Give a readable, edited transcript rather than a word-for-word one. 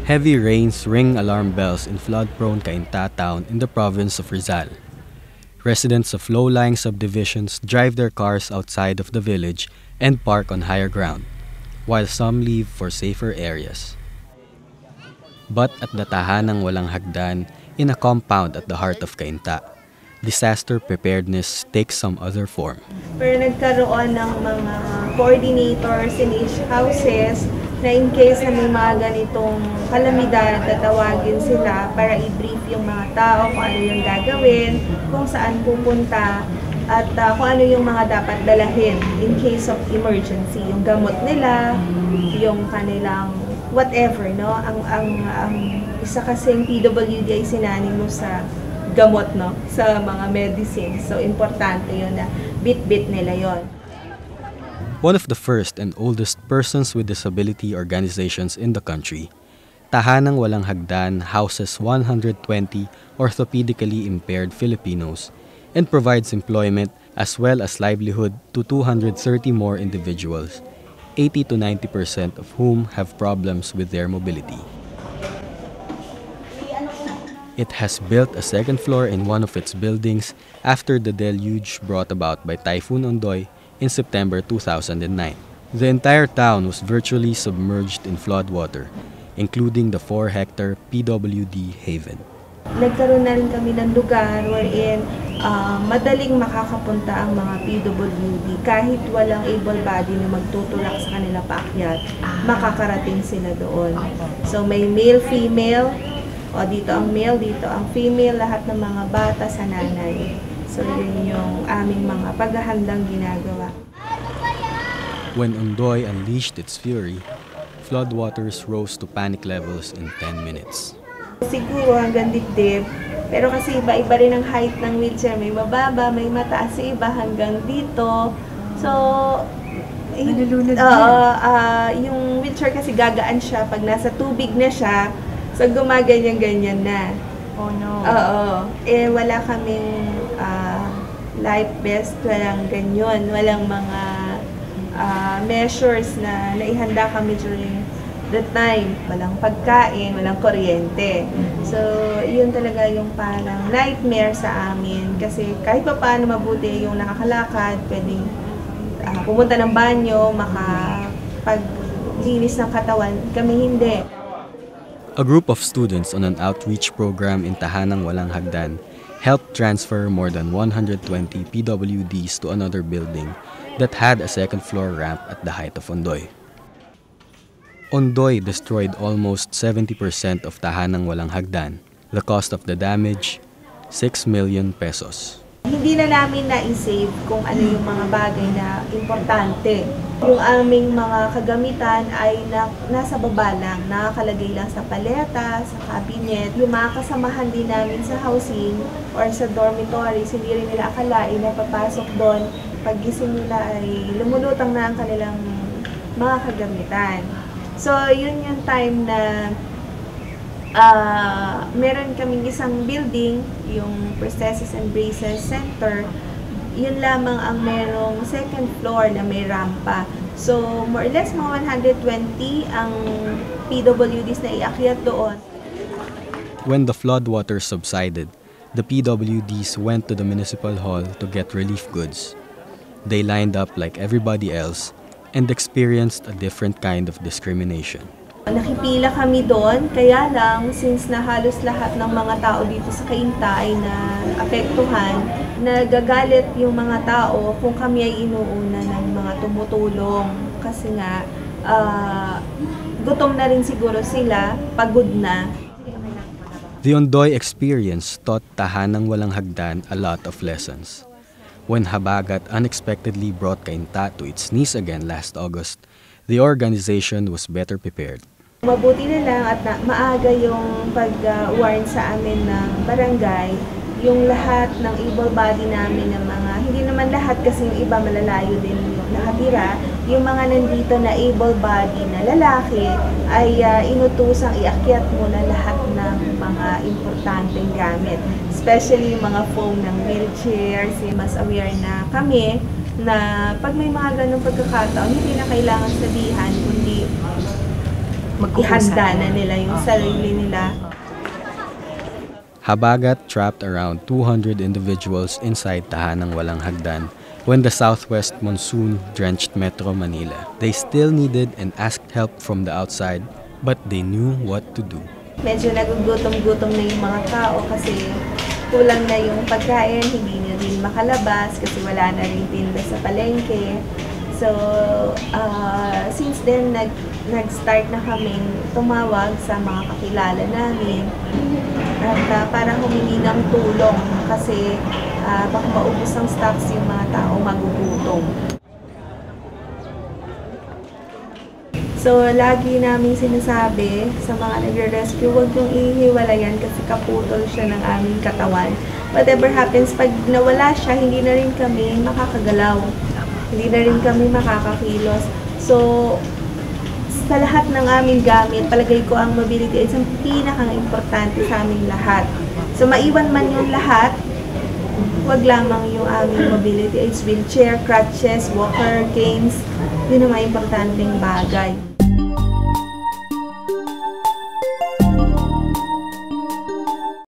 Heavy rains ring alarm bells in flood-prone Cainta town in the province of Rizal. Residents of low-lying subdivisions drive their cars outside of the village and park on higher ground, while some leave for safer areas. But at the tahanang walang hagdan, in a compound at the heart of Cainta, disaster preparedness takes some other form. Pero nagkaroon ng mga coordinators in each houses na in case na may mga ganitong kalamidad, tatawagin sila para i-brief yung mga tao kung ano yung gagawin, kung saan pupunta, at kung ano yung mga dapat dalahin in case of emergency. Yung gamot nila, yung kanilang whatever, no? Ang isa kasing PWD ay sinanimo sa gamot, no? Sa mga medicines. So, importante yun na bit-bit nila yon. One of the first and oldest persons with disability organizations in the country, Tahanang Walang Hagdan houses 120 orthopedically impaired Filipinos and provides employment as well as livelihood to 230 more individuals, 80 to 90% of whom have problems with their mobility. It has built a second floor in one of its buildings after the deluge brought about by Typhoon Ondoy in September 2009. The entire town was virtually submerged in floodwater, including the 4-hectare PWD Haven. Nagkaroon na rin kami ng lugar wherein madaling makakapunta ang mga PWD. Kahit walang able body na magtutulak sa kanila paakyat, makakarating sila doon. So may male, female, o dito ang male, dito ang female, lahat ng mga bata sa nanay. So yun yung aming mga paghahandang ginagawa. When Ondoy unleashed its fury, floodwaters rose to panic levels in 10 minutes. Siguro hanggang dibdib, pero kasi iba-iba rin ang height ng wheelchair. May mababa, may mataas, iba hanggang dito. So, yung wheelchair kasi gagaan siya pag nasa tubig na siya. So, gumaganyan-ganyan na. Oh no. Oo. Eh, wala kaming life vest, walang ganyan. Walang mga measures na naihanda kami during that time. Walang pagkain, walang kuryente. So, yun talaga yung parang nightmare sa amin. Kasi kahit pa paano mabuti yung nakakalakad, pwedeng pumunta ng banyo, makapag-linis ng katawan. Kami hindi. A group of students on an outreach program in Tahanang Walang Hagdan helped transfer more than 120 PWDs to another building that had a second floor ramp at the height of Ondoy. Ondoy destroyed almost 70% of Tahanang Walang Hagdan. The cost of the damage, 6 million pesos. Hindi na namin na-save kung ano yung mga bagay na importante. Yung aming mga kagamitan ay nasa baba lang, nakakalagay lang sa paleta, sa cabinet. Yung mga kasamahan din namin sa housing or sa dormitories, hindi rin nila akalain na papasok doon. Paggising nila ay lumulutang na ang kanilang mga kagamitan. So, yun yung time na meron kaming isang building, yung Prosthesis and Braces Center. Yun lamang ang merong second floor na may rampa. So, more or less mga 120 ang PWDs na iakyat doon. When the floodwaters subsided, the PWDs went to the municipal hall to get relief goods. They lined up like everybody else and experienced a different kind of discrimination. Nakipila kami doon, kaya lang since na halos lahat ng mga tao dito sa Cainta ay naapektuhan, nagagalit yung mga tao kung kami ay inuuna ng mga tumutulong. Kasi nga, gutom na rin siguro sila, pagod na. The Ondoy experience taught Tahanang Walang Hagdan a lot of lessons. When Habagat unexpectedly brought Cainta to its knees again last August, the organization was better prepared. Mabuti na lang at maaga yung pag-warn sa amin ng barangay, yung lahat ng able body namin ng mga, hindi naman lahat kasi yung iba malalayo din yung nakatira, yung mga nandito na able body na lalaki ay inutusang iakyat muna lahat ng mga importanteng gamit. Especially yung mga foam ng wheelchairs, mas aware na kami na pag may mga ganong pagkakataon, hindi na kailangan sabihan, kundi ihanda na nila yung sarili nila. Habagat trapped around 200 individuals inside tahanang walang hagdan when the southwest monsoon drenched Metro Manila. They still needed and asked help from the outside, but they knew what to do. Medyo nagugutom-gutom na yung mga tao kasi kulang na yung pagkain, hindi na rin makalabas kasi wala na rin tinda sa palengke. So, since then, nag-start na kaming tumawag sa mga kakilala namin at para humingi ng tulong kasi baka maubos ang stocks yung mga tao magugutom. So, lagi namin sinasabi sa mga nagre-rescue, huwag yung ihiwalayan kasi kaputol siya ng aming katawan. Whatever happens, pag nawala siya, hindi na rin kami makakagalaw. Hindi na rin kami makakakilos. So, sa lahat ng aming gamit, palagay ko ang mobility aids ang pinaka-importante sa aming lahat. So, maiwan man yung lahat, wag lamang yung aming mobility aids, wheelchair, crutches, walker, canes, yun ang mga importanteng bagay.